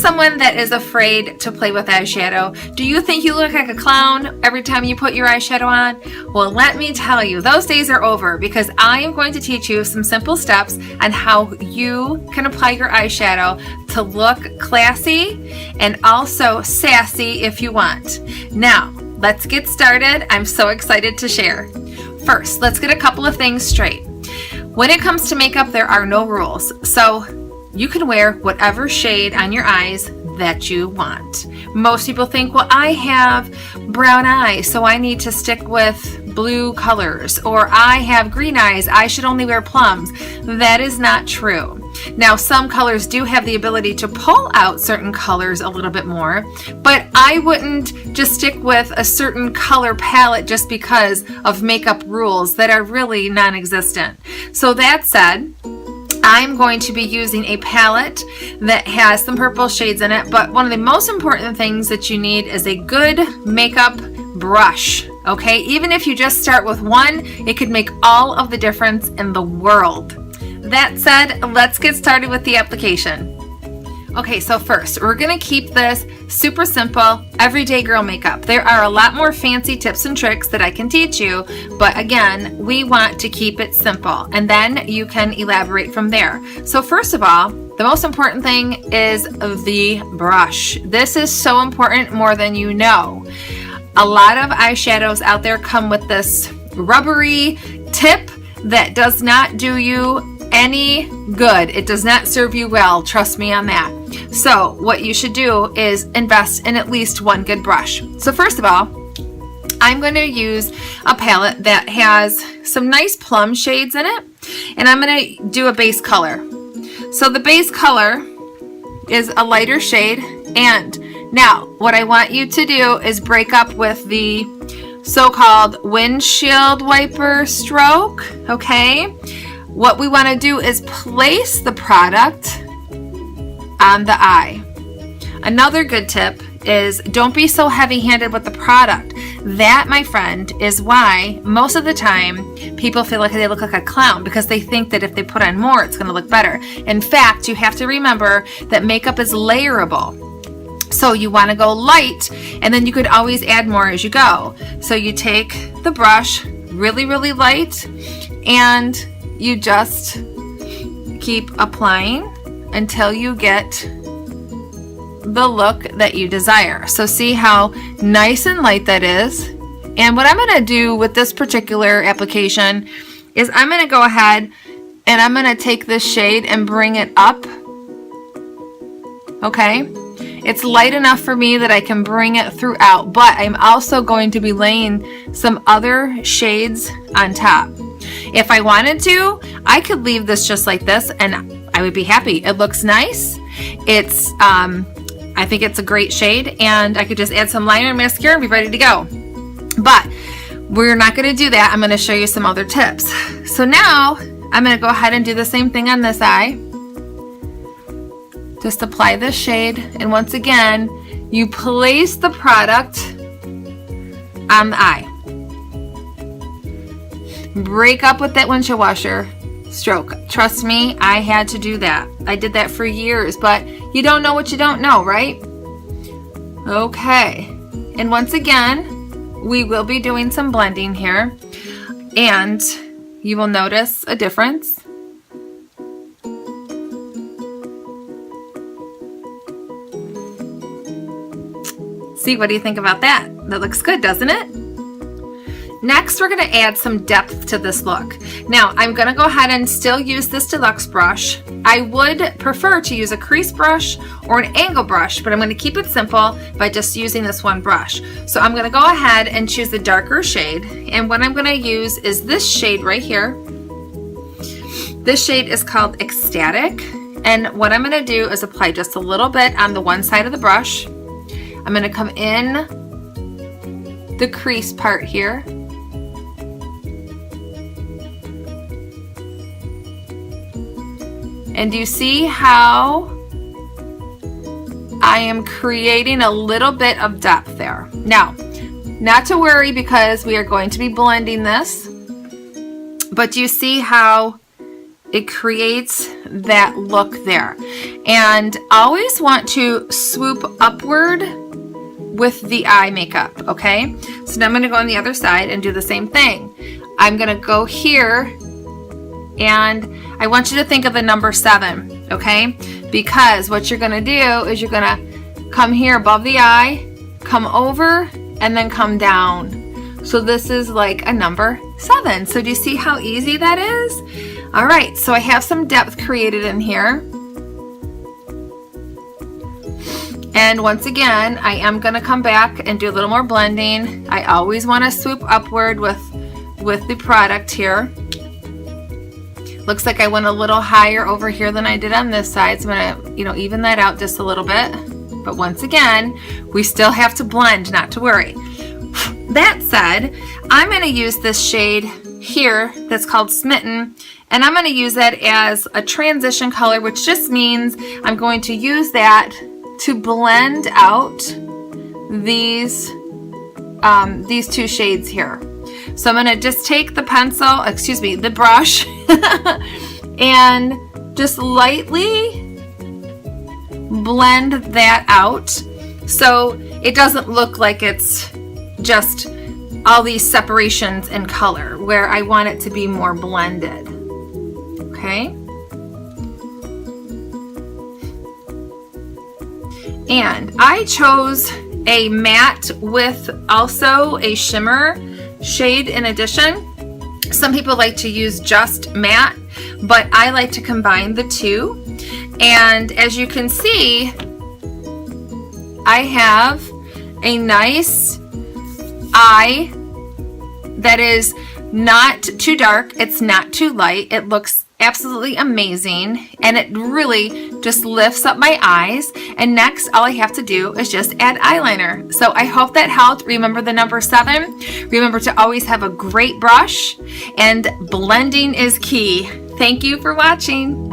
someone that is afraid to play with eyeshadow? Do you think you look like a clown every time you put your eyeshadow on? Well, let me tell you, those days are over, because I am going to teach you some simple steps on how you can apply your eyeshadow to look classy and also sassy if you want. Now, let's get started. I'm so excited to share. First, let's get a couple of things straight. When it comes to makeup, there are no rules. So you can wear whatever shade on your eyes that you want. Most people think, well, I have brown eyes, so I need to stick with blue colors, or I have green eyes, I should only wear plums. That is not true. Now, some colors do have the ability to pull out certain colors a little bit more, but I wouldn't just stick with a certain color palette just because of makeup rules that are really non-existent. So that said, I'm going to be using a palette that has some purple shades in it, but one of the most important things that you need is a good makeup brush, okay? Even if you just start with one, it could make all of the difference in the world. That said, let's get started with the application. Okay, so first, we're gonna keep this super simple, everyday girl makeup. There are a lot more fancy tips and tricks that I can teach you, but again, we want to keep it simple, and then you can elaborate from there. So first of all, the most important thing is the brush. This is so important, more than you know. A lot of eyeshadows out there come with this rubbery tip that does not do you any good. It does not serve you well, trust me on that. So what you should do is invest in at least one good brush. So first of all, I'm going to use a palette that has some nice plum shades in it, and I'm going to do a base color. So the base color is a lighter shade, and now what I want you to do is break up with the so-called windshield wiper stroke, okay? What we want to do is place the product on the eye. Another good tip is don't be so heavy-handed with the product. That, my friend, is why most of the time people feel like they look like a clown, because they think that if they put on more, it's going to look better. In fact, you have to remember that makeup is layerable. So you want to go light, and then you could always add more as you go. So you take the brush really, really light, and you just keep applying until you get the look that you desire. So see how nice and light that is. And what I'm going to do with this particular application is I'm going to go ahead and I'm going to take this shade and bring it up. Okay? It's light enough for me that I can bring it throughout, but I'm also going to be laying some other shades on top. If I wanted to, I could leave this just like this and I would be happy. It looks nice. It's, I think it's a great shade, and I could just add some liner and mascara and be ready to go. But we're not going to do that. I'm going to show you some other tips. So now I'm going to go ahead and do the same thing on this eye. Just apply this shade, and once again, you place the product on the eye. Break up with that windshield washer stroke. Trust me, I had to do that. I did that for years, but you don't know what you don't know, right? Okay. And once again, we will be doing some blending here, and you will notice a difference. See, what do you think about that? That looks good, doesn't it? Next, we're going to add some depth to this look. Now, I'm going to go ahead and still use this deluxe brush. I would prefer to use a crease brush or an angle brush, but I'm going to keep it simple by just using this one brush. So I'm going to go ahead and choose the darker shade, and what I'm going to use is this shade right here. This shade is called Ecstatic, and what I'm going to do is apply just a little bit on the one side of the brush. I'm going to come in the crease part here. And you see how I am creating a little bit of depth there. Now, not to worry because we are going to be blending this, but you see how it creates that look there. And always want to swoop upward with the eye makeup, okay? So now I'm gonna go on the other side and do the same thing. I'm gonna go here, and I want you to think of the number 7, okay? Because what you're gonna do is you're gonna come here above the eye, come over, and then come down. So this is like a number 7. So do you see how easy that is? All right, so I have some depth created in here. And once again, I am gonna come back and do a little more blending. I always wanna swoop upward with the product here. Looks like I went a little higher over here than I did on this side. So I'm gonna, even that out just a little bit. But once again, we still have to blend, not to worry. That said, I'm gonna use this shade here that's called Smitten, and I'm gonna use that as a transition color, which just means I'm going to use that to blend out these 2 shades here. So I'm gonna just take the the brush, and just lightly blend that out so it doesn't look like it's just all these separations in color, where I want it to be more blended, okay? And I chose a matte with also a shimmer shade in addition. Some people like to use just matte, but I like to combine the two. And as you can see, I have a nice eye that is not too dark, it's not too light. It looks absolutely amazing, and it really just lifts up my eyes. And next, all I have to do is just add eyeliner. So I hope that helped. Remember the number 7. Remember to always have a great brush, and blending is key. Thank you for watching.